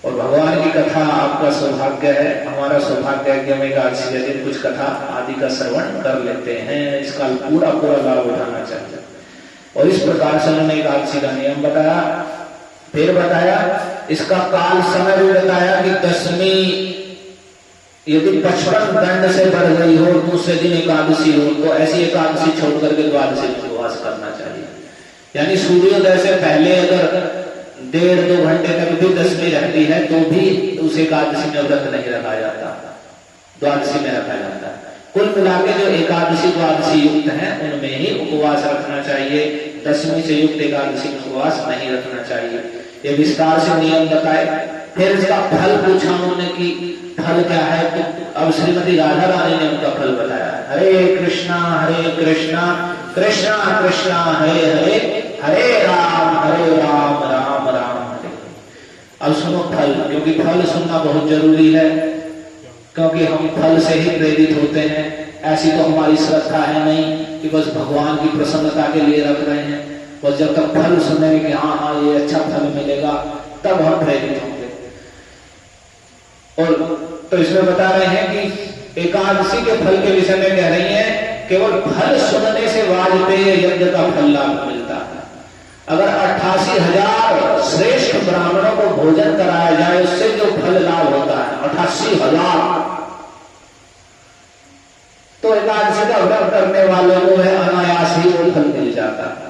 और भगवान की कथा आपका सौभाग्य है, हमारा सौभाग्य है कि हम एकादशी के दिन कुछ कथा आदि का श्रवण कर लेते हैं। इसका पूरा लाभ उठाना चाहिए। और इस प्रकार से उन्होंने एकादशी का नियम बताया, फिर बताया इसका काल समय भी बताया कि दशमी यदि 55 दंड से बढ़ गई हो, दूसरे दिन एकादशी हो, तो ऐसी एकादशी छोड़ करके द्वादशी में उपवास करना चाहिए। यानी सूर्योदय से पहले अगर 1.5-2 घंटे तक भी दशमी रहती है तो भी उस एकादशी में व्रत नहीं रखा जाता, द्वादशी में रखा जाता है। कुल मिला के जो एकादशी द्वादशी युक्त है उनमें ही उपवास रखना चाहिए, दशमी से युक्त एकादशी में उपवास नहीं रखना चाहिए। ये विस्तार से नियम बताए। फिर इसका फल पूछा उन्होंने कि फल क्या है, तो अब श्रीमती राधा रानी ने उनका फल बताया। हरे कृष्णा कृष्णा कृष्णा हरे हरे, हरे राम राम राम हरे। अब सुनो फल, क्योंकि फल सुनना बहुत जरूरी है, क्योंकि हम फल से ही प्रेरित होते हैं। ऐसी तो हमारी श्रद्धा है नहीं कि बस भगवान की प्रसन्नता के लिए रख रहे हैं। बस जब तक फल सुनेंगे कि हाँ हाँ ये अच्छा फल मिलेगा, तब हम प्रेरित होंगे। और तो इसमें बता रहे हैं कि एकादशी के फल के विषय में कह रही है, केवल फल सुनने से वाजपेय यज्ञ का फल लाभ मिलता है। अगर 88,000 श्रेष्ठ ब्राह्मणों को भोजन कराया जाए, उससे जो फल लाभ होता है 88,000, तो एकादशी का व्रत करने वालों को है अनायास ही वो फल मिल जाता है।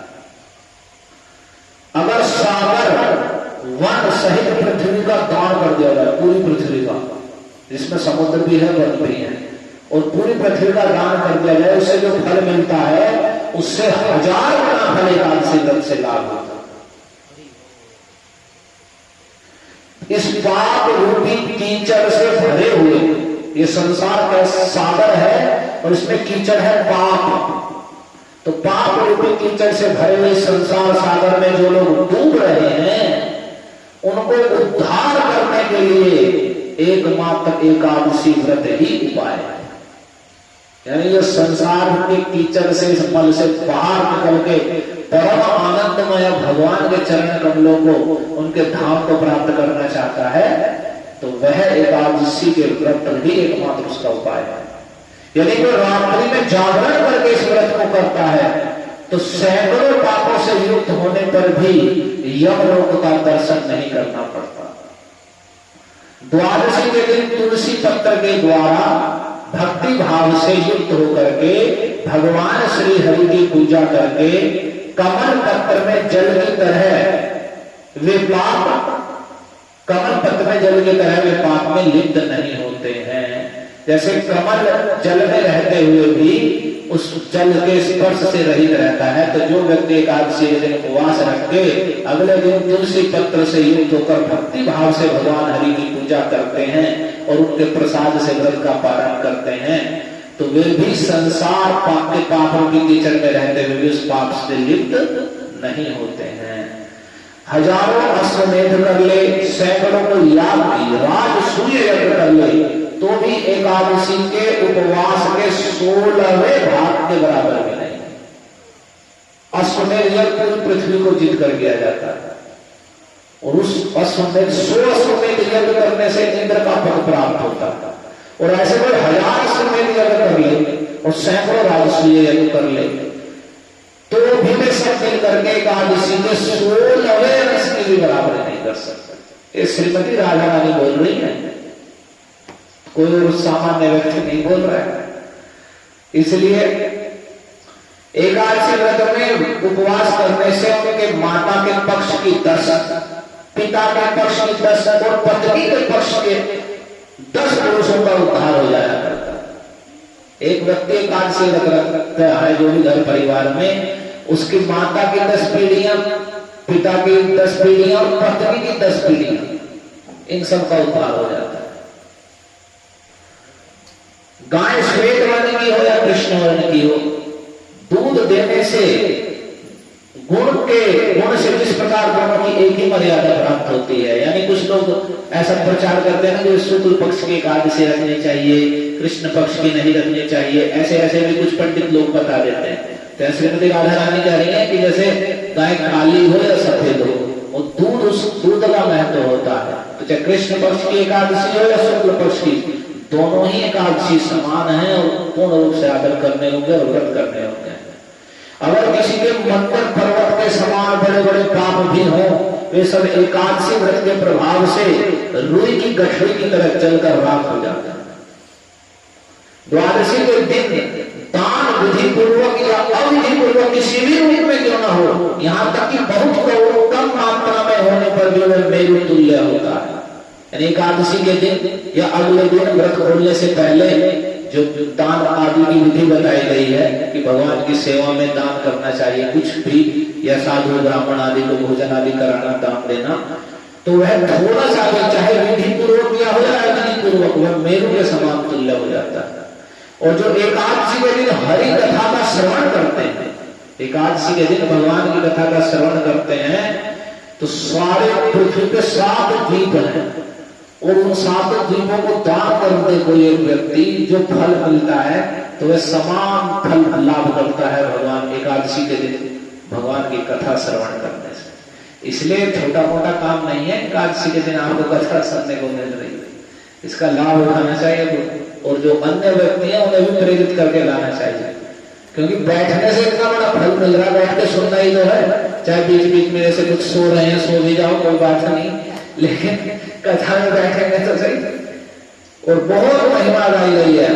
अगर सागर वन सहित पृथ्वी का दान कर दिया जाए, पूरी पृथ्वी का, जिसमें समुद्र भी है वन भी है, और पूरी पृथ्वी का दान कर दिया जाए, उससे जो फल मिलता है उससे 1000 गुना फल एकादशी व्रत से लाभ होता है। इस पाप रूपी कीचड़ से भरे हुए, ये संसार का सागर है और इसमें कीचड़ है पाप, तो पाप रूपी कीचड़ से भरे हुए संसार सागर में जो लोग डूब रहे हैं, उनको उद्धार करने के लिए एकमात्र एकादशी व्रत ही उपाय है। यानी ये संसार के कीचड़ से, इस मल से बाहर निकल के परम आनंदमय भगवान के चरण कमलों को, उनके धाम को प्राप्त करना चाहता है, तो वह एकादशी के व्रत ही एकमात्र उसका उपाय है। यदि कोई रात्रि में जागरण करके इस व्रत को करता है, तो सैकड़ों पापों से युक्त होने पर भी यमलोक का दर्शन नहीं करना पड़ता। द्वादशी के दिन तुलसी पत्र के द्वारा भक्ति भाव से युक्त होकर के भगवान श्री हरि की पूजा करके कमल पत्र में जल की तरह वे पाप, कमल पत्र में जल की तरह वे पाप में लिप्त नहीं होते हैं। जैसे कमल जल में रहते हुए भी उस जल के स्पर्श से रहित रहता है, तो जो व्यक्ति एकादशी के दिन उपवास रख के अगले दिन तुलसी पत्र से युक्त होकर भक्ति भाव से भगवान हरि की पूजा करते हैं और उनके प्रसाद से व्रत का पारण करते हैं, तो वे भी संसार पाप के पापों की कीचड़ में रहते हुए भी उस पाप से लिप्त नहीं होते हैं। हजारों अश्वमेध कर ले, सैकड़ों को याद की राजसूय यज्ञ कर ले, तो भी एकादशी के उपवास के 16वें भाग के बराबर भी नहीं। अश्वमेध यज्ञ पूरी पृथ्वी को जीत कर किया जाता है, और उस अश्वमेध 100 अश्वमेध यज्ञ करने से इंद्र का पद प्राप्त होता है। और ऐसे कोई 1000 अश्वमेध यज्ञ कर ले और सैकड़ों राजसूय यज्ञ कर ले, तो भी वे सब मिल करके एकादशी के 16वें अंश की भी बराबरी नहीं कर सकते। ये श्रीमती राधा रानी बोल रही है, कोई और सामान्य व्यक्ति नहीं बोल रहा है। इसलिए एकादशी व्रत में उपवास करने से उनके माता के पक्ष की 10, पिता के पक्ष की 10 और पत्नी के पक्ष के 10 पुरुषों का उद्धार हो जाया करता है। एक व्यक्ति एकादशी व्रत रखता है जो भी घर परिवार में, उसकी माता की 10 पीढ़ियां, पिता की 10 पीढ़ियां और पत्नी की 10 पीढ़ियां, इन सब का उद्धार हो जाता है। गाय श्वेत वर्ण की हो या कृष्ण वर्ण की हो, दूध देने से गुण से जिस प्रकार दोनों की एक ही मर्यादा प्राप्त होती है। यानी कुछ लोग ऐसा प्रचार करते हैं कि शुक्ल पक्ष की एकादशी रखनी चाहिए, कृष्ण पक्ष की नहीं रखनी चाहिए, ऐसे ऐसे भी कुछ पंडित लोग बता देते हैं। तो श्रीमती राधा रानी कह रही है कि जैसे गाय काली हो या सफेद हो, और दूध, उस दूध का महत्व होता है। तो चाहे कृष्ण पक्ष की एकादशी हो या शुक्ल पक्ष की, दोनों ही एकादशी समान है और पूर्ण रूप से आदर करने होंगे और व्रत करने होंगे। अगर किसी के मंदिर पर्वत के समान बड़े बड़े पाप भी हो, वे सब एकादशी व्रत के प्रभाव से रुई की गठरी की तरह चलकर राख हो जाते हैं। द्वादशी के दिन दान विधि पूर्वक या अविधि पूर्वक किसी भी रूप में क्यों ना हो, यहाँ तक कि बहुत कम मात्रा में होने पर भी वह मेरु तुल्य होता है। यानी एकादशी के दिन या अगले दिन व्रत खोलने से पहले जो दान आदि की विधि बताई गई है कि भगवान की सेवा में दान करना चाहिए, कुछ भी, या साधु ब्राह्मण आदि को भोजन आदि कराना, दान देना, तो वह थोड़ा सा भी चाहे विधि पूर्वक किया हो या अविधि पूर्वक, वह मेरु के समान तुल्य हो जाता है। और जो एकादशी के दिन हरि कथा का श्रवण करते हैं, एकादशी के दिन भगवान की कथा का श्रवण करते हैं, तो सारे पृथ्वी पे 7 द्वीप हैं, और उन 7 द्वीपों को दान कर दे कोई एक व्यक्ति, जो फल मिलता है तो वह समान फल लाभ करता है भगवान एकादशी के दिन भगवान की कथा श्रवण करने से। इसलिए छोटा मोटा काम नहीं है एकादशी के दिन आपको कथा सुनने को मिल रही है, इसका लाभ उठाना चाहिए और जो अन्य व्यक्ति है उन्हें भी प्रेरित करके लाना चाहिए, क्योंकि बैठने से इतना बड़ा फल मिल रहा है, बैठ के सुनना ही तो है। चाहे बीच बीच में ऐसे कुछ सो रहे हैं सो भी जाओ कोई बात नहीं, लेकिन कथा में बैठेंगे तो सही। और बहुत महिमादायी रही है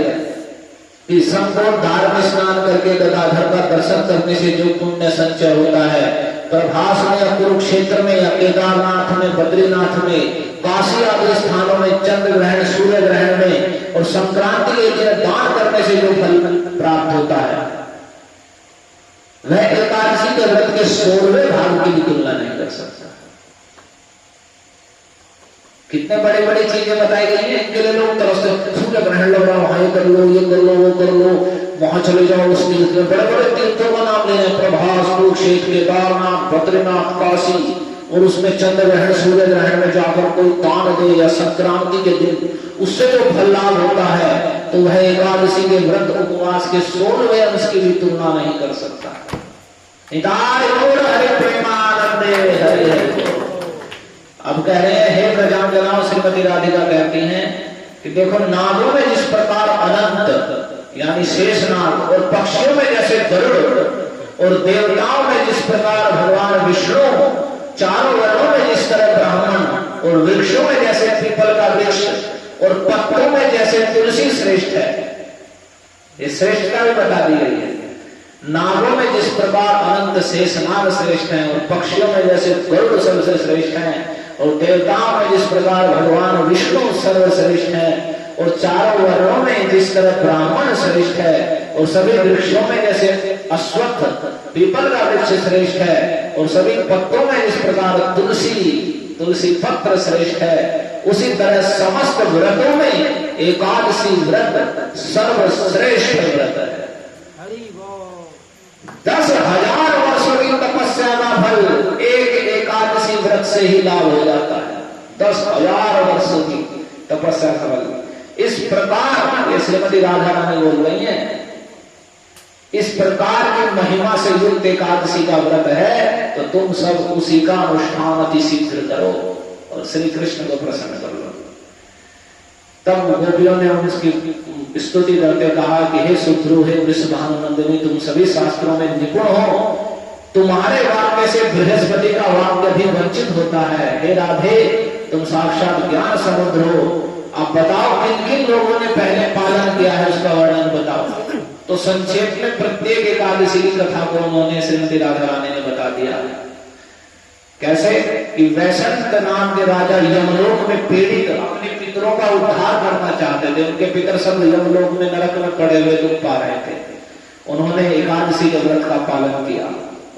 कि संपूर्ण धार्मिक स्नान करके गदाधर का दर्शन करने से जो पुण्य संचय होता है, प्रभास में या कुरुक्षेत्र में या केदारनाथ में, बद्रीनाथ में, काशी आदि स्थानों में, चंद्र ग्रहण, सूर्य ग्रहण में और संक्रांति के दिन दान करने से जो फल प्राप्त होता है वह एकादशी के व्रत के 16वें भाग की भी तुलना नहीं कर सकता। कितने बड़ी बड़ी चीजें बताई गई हैं, इनके लिए लोग तरफ से सूर्य ग्रहण लग रहा, वहां ये कर लो, ये कर लो, वो कर लो, वहां चले जाओ, उस तीर्थ में बड़े बड़े तीर्थों का नाम ले रहे हैं, प्रभास, कुरुक्षेत्र, केदारनाथ, बद्रीनाथ, काशी, और उसमें चंद्र ग्रहण, सूर्य ग्रहण में जाकर कोई दान दे या संक्रांति के दिन उससे जो फल लाभ होता है तो वह एकादशी के व्रत उपवास के 16वें अंश की भी तुलना नहीं कर सकता। हरे प्रेमानंदे हरे हरे। अब कह रहे हैं हे प्रजाजनों, श्रीमती राधिका कहती हैं कि देखो नागों में जिस प्रकार अनंत यानी शेषनाग और पक्षियों में जैसे गरुड़ और देवताओं में जिस प्रकार भगवान विष्णु, चारों वर्णों में जिस तरह ब्राह्मण और वृक्षों में जैसे पीपल का वृक्ष और पत्तों में जैसे तुलसी श्रेष्ठ है, ये श्रेष्ठता भी बता दी गई है। नागों में जिस प्रकार अनंत शेषनाग श्रेष्ठ हैं और पक्षियों में जैसे गरुड़ सबसे श्रेष्ठ हैं और देवताओं में जिस प्रकार भगवान विष्णु सर्वश्रेष्ठ हैं और चारों वर्णों में जिस तरह ब्राह्मण श्रेष्ठ है और सभी वृक्षों में जैसे अश्वत्थ पीपल का वृक्ष श्रेष्ठ है और सभी पत्तों में जिस प्रकार तुलसी पत्र श्रेष्ठ है, उसी तरह समस्त व्रतों में एकादशी व्रत सर्वश्रेष्ठ व्रत है। 10,000 वर्षों की तपस्या का फल एक एकादशी व्रत से ही लाभ हो जाता है। 10,000 वर्षों की तपस्या का फल। इस प्रकार ये श्रीमती राधा रानी बोल रही हैं, इस प्रकार की महिमा से युक्त एकादशी का व्रत है तो तुम सब उसी का अनुष्ठान अति शीघ्र करो और श्री कृष्ण को प्रसन्न कर लो। तब गोपियों ने उसकी स्तुति करते कहा कि हे सुध्रु, हे वृषभानुनंदिनी, तुम सभी शास्त्रों में निपुण हो, तुम्हारे वाक्य से बृहस्पति का वाक्य भी वंचित होता है। हे राधे, तुम साक्षात ज्ञान समुद्र हो, अब बताओ किन किन लोगों ने पहले पालन किया है उसका वर्णन बताओ। तो संक्षेप में प्रत्येक एकादशी की कथा को उन्होंने श्रीमती राधा रानी ने बता दिया। कैसे कि वैशंत नाम के राजा यमलोक में पीड़ित अपने पितरों का उद्धार करना चाहते थे, उनके पितर सब यमलोक में नरक में पड़े हुए दुख पा रहे थे। उन्होंने एकादशी के व्रत का पालन किया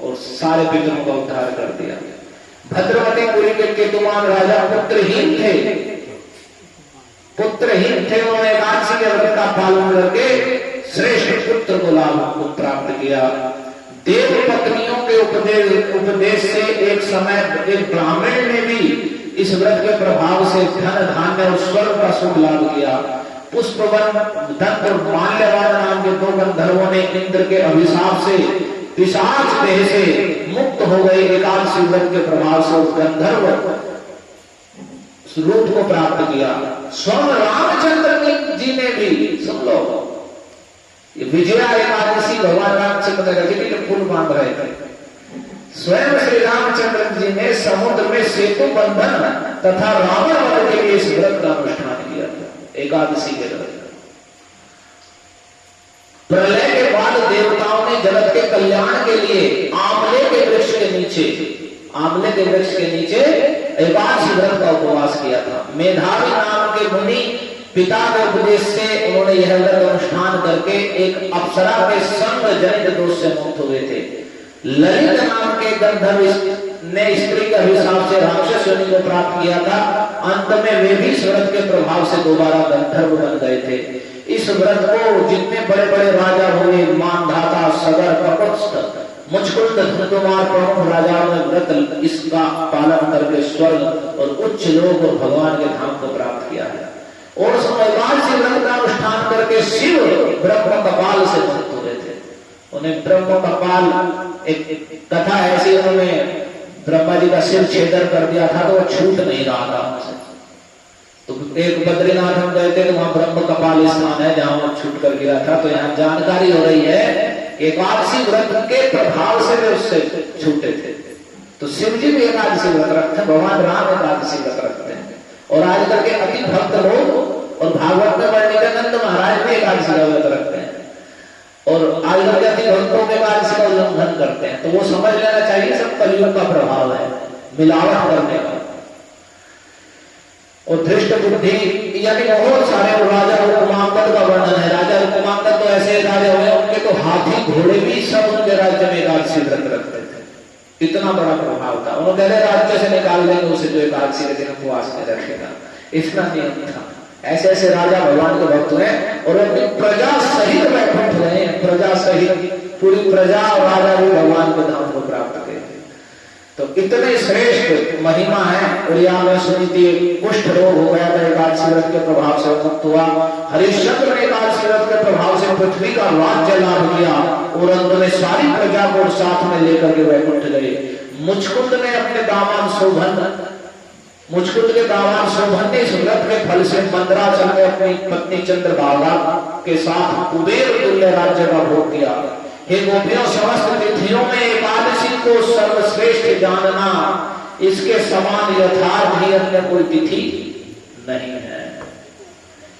और सारे पितरों का उद्धार कर दिया। भद्रवती पुरी के केतुमान राजा पुत्रहीन थे, उन्होंने एकादशी के व्रत का पालन करके श्रेष्ठ पुत्र को लाभ को प्राप्त किया। देव पत्नियों के उपदेश से एक समय एक ब्राह्मण ने भी इस व्रत के प्रभाव से धन धान्य और स्वर्ग का सुख लाभ किया। पुष्पवन धन और माल्यवान नाम के 2 गंधर्वों ने इंद्र के अभिशाप से पिशाच देह से मुक्त हो गए। एकादशी व्रत के प्रभाव से उस गंधर्व रूप को प्राप्त किया। स्वयं रामचंद्र जी ने भी, सुन लो, विजया एकादशी भगवान रामचंद्र रजनी के फूल बांध रहे थे। स्वयं श्री रामचंद्र जी ने समुद्र में सेतु बंधन तथा रावण वध के लिए इस व्रत का अनुष्ठान किया था, एकादशी के व्रत। प्रलय के बाद देवताओं ने जगत के कल्याण के लिए आंवले के वृक्ष के नीचे एकादशी व्रत का उपवास किया था। मेधावी नाम के मुनि पिता के उपदेश से उन्होंने यह व्रत अनुष्ठान करके एक अप्सरा के संग जनित दोष से मुक्त हुए थे। ललित नाम के गंधर्व ने स्त्री के अभिशाप से राक्षस योनि को प्राप्त किया था। अंत में वे भी इस व्रत के प्रभाव से दोबारा गंधर्व बन गए थे। इस व्रत को जितने बड़े बड़े राजा हुए, मानधाता, सगर, कपुत्स्थ, मुचकुंद, धनुमार प्रमुख राजाओं ने व्रत इसका पालन करके स्वर्ग और उच्च लोक और भगवान के धाम को प्राप्त किया है। और एकादशी व्रत का अनुष्ठान करके शिव ब्रह्म कपाल से मुक्त हुए थे। उन्हें ब्रह्म कपाल एक कथा ऐसी, उन्होंने ब्रह्मा जी का सिर छेदन कर दिया था तो वो छूट नहीं रहा था उनसे। तो एक बद्रीनाथ हम गए थे तो वहां ब्रह्म कपाल स्थान है जहां वो छूट कर गिरा था। तो यहाँ जानकारी हो रही है एकादशी व्रत के प्रभाव से वे उससे छूटे थे। तो शिव जी भी एकादशी व्रत रखते हैं, भगवान राम एकादशी व्रत रखते हैं, और आजकल के अति भक्त लोग और भागवत में वर्णिकानंद महाराज भी एकादशी का व्रत रखते हैं, और आजकल के अति भक्तों के एकादशी का उल्लंघन करते हैं। तो वो समझ लेना चाहिए सब कलयुग का प्रभाव है, मिलावट करने का। और धृष्ट बुद्धि यानी बहुत सारे राजा रुक्मांगद का वर्णन है। राजा रुक्मांगद तो ऐसे राजा हुए, उनके तो हाथी घोड़े भी सब उनके राज्य में एकादशी व्रत रखते थे, इतना बड़ा प्रभाव था। उन्होंने राज्य से निकाल देंगे उसे जो एकादशी के दिन उपवास में रखेगा, इतना नियम था। ऐसे ऐसे राजा भगवान के भक्त हुए और अपनी प्रजा सहित वैकुंठ रहे, प्रजा सहित पूरी प्रजा और राजा भी भगवान के धाम को प्राप्त किए। तो इतने श्रेष्ठ महिमा है। उड़िया में सुनी थी कुष्ठ रोग हो गया था, एकादशी व्रत के प्रभाव से मुक्त हुआ। हरिश्चंद्र ने एकादशी व्रत के प्रभाव से पृथ्वी का राज्य लाभ किया और उन्होंने सारी प्रजा को साथ में लेकर के वैकुंठ गए। मुचकुंद ने अपने दामाद शोभन, मुचकुंद के दामाद शोभन ने इस व्रत के फल से मंदराचल में अपनी पत्नी चंद्रभागा के साथ कुबेर तुल्य राज्य का भोग किया। हे गोपियों, समस्त तिथियों में एकादशी को सर्वश्रेष्ठ जानना, इसके समान यथार्थ ही अन्य कोई तिथि नहीं है।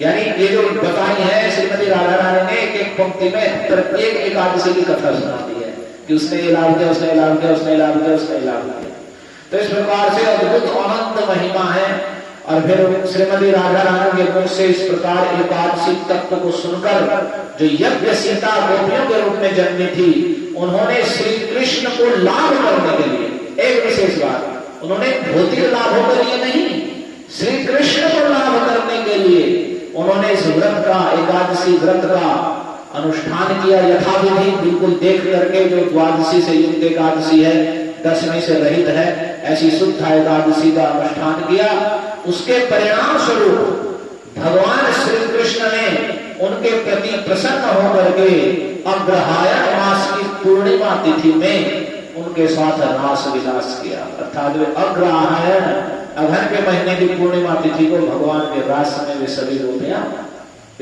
यानी ये जो बताई है श्रीमती राधा रानी ने एक एक पंक्ति में प्रत्येक एकादशी की कथा सुना दी है कि उसने ये लाभ किया, उसने लाभ किया, उसने लाभ किया, उसने लाभ किया। तो इस प्रकार से अद्भुत अनंत महिमा है। और फिर श्रीमती राधा रानी के मुख से इस प्रकार एकादशी तत्व को सुनकर जो यज्ञ सीता गोपियों के रूप में जन्मी थी, उन्होंने श्री कृष्ण को लाभ करने के लिए, एक विशेष बात, उन्होंने भौतिक लाभों के लिए नहीं, श्री कृष्ण को लाभ करने के लिए उन्होंने इस व्रत का, एकादशी व्रत का अनुष्ठान किया यथाविधि, बिल्कुल देख करके। जो द्वादशी से युक्त एकादशी है, दशमी से रहित है, ऐसी शुद्ध एकादशी का अनुष्ठान किया। उसके परिणाम स्वरूप भगवान श्री कृष्ण ने उनके प्रति प्रसन्न होकर के अग्रहायण मास की पूर्णिमा तिथि में उनके साथ रास विलास किया। अर्थात वे अग्रहायण अघन के महीने की पूर्णिमा तिथि को भगवान के रास में वे सभी गोपियां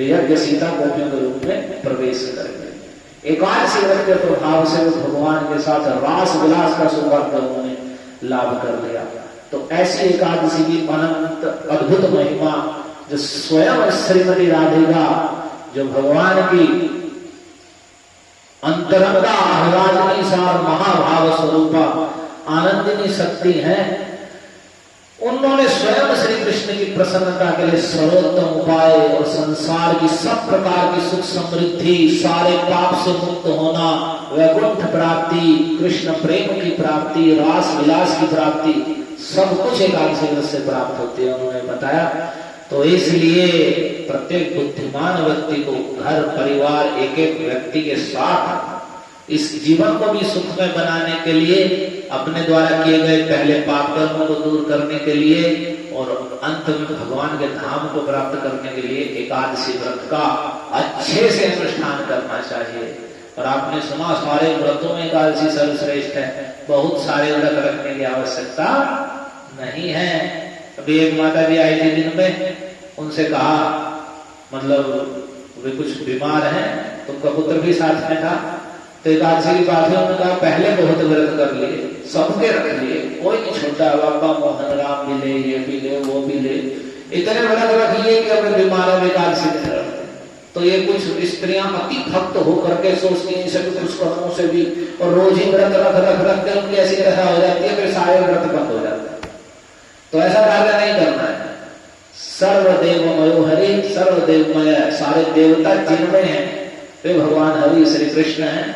यज्ञ सीता गोपियों के रूप में प्रवेश करेंगे। एकादशी व्रत के प्रभाव से भगवान के साथ रास विलास का सौभाग्य उन्होंने लाभ कर लिया। तो ऐसी एकादशी की अनंत अद्भुत महिमा जो स्वयं श्रीमती राधिका, जो भगवान की अंतरंगा आह्लादनी सार महाभाव स्वरूपा आनंदिनी शक्ति है, उन्होंने स्वयं श्री कृष्ण की प्रसन्नता के लिए सर्वोत्तम उपाय और संसार की सब प्रकार की सुख समृद्धि, सारे पाप से मुक्त होना, वैकुंठ प्राप्ति, कृष्ण प्रेम की प्राप्ति, रास विलास की प्राप्ति, सब कुछ एकादशी व्रत से प्राप्त होती है, उन्होंने बताया। तो इसलिए प्रत्येक बुद्धिमान व्यक्ति को घर परिवार एक एक व्यक्ति के साथ इस जीवन को भी सुखमय बनाने के लिए, अपने द्वारा किए गए पहले पाप कर्मों को दूर करने के लिए और अंत में भगवान के धाम को प्राप्त करने के लिए एकादशी व्रत का अच्छे से अनुष्ठान करना चाहिए। और आपने सुना सारे व्रतों में एकादशी सर्वश्रेष्ठ है, बहुत सारे व्रत रखने की आवश्यकता नहीं है। अभी एक माता जी आई थी दिन में, उनसे कहा, मतलब वे कुछ बीमार हैं, तो उनका पुत्र भी साथ में था। तो एकादशी की बात है, उन्होंने कहा पहले बहुत व्रत कर लिए, सबके रख लिए, कोई नहीं छोटा, बाबा मोहन राम भी ले, ये भी ले, वो भी ले, इतने व्रत रख लिए कि अपने बीमार है एकादशी में रखते। तो ये कुछ स्त्रियां अति भक्त होकर के सोचती हैं सभी दुष्कर्मों से भी, और रोज ही व्रत रख रख रख के उनकी ऐसी दशा हो जाती है, फिर सारे व्रत बंद हो जाते हैं। तो ऐसा कार्य नहीं करना है। सर्वदेवमयो हरि, सर्वदेवमय, सारे देवता जिनमें हैं वे भगवान हरि श्री कृष्ण हैं,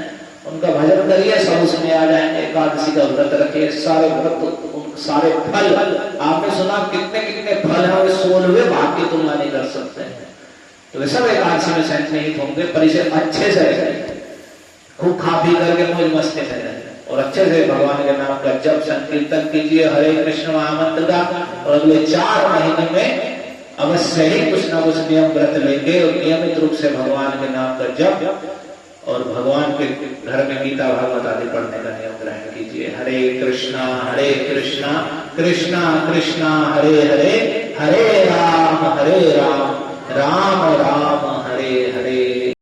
उनका भजन करिए, सब उसमें आ जाएंगे। एकादशी का व्रत रखिए, सारे व्रत, सारे फल, आपने सुना कितने कितने फल हैं, वे 16वें भाग की तुलना नहीं कर सकते हैं। तो वे सब एकादशी में संनिहित होंगे, पर इसे अच्छे से खूब खा पी करके मौज मस्ती में रहें और अच्छे से भगवान के नाम का जप संकीर्तन कीजिए, हरे कृष्ण महामंत्र का। और अगले 4 महीने में अवश्य ही कुछ ना कुछ नियम व्रत लेंगे और नियमित रूप से भगवान के नाम का जप और भगवान के घर में गीता भागवत आदि पढ़ने का नियम ग्रहण कीजिए। हरे कृष्णा कृष्णा कृष्णा हरे हरे, हरे राम राम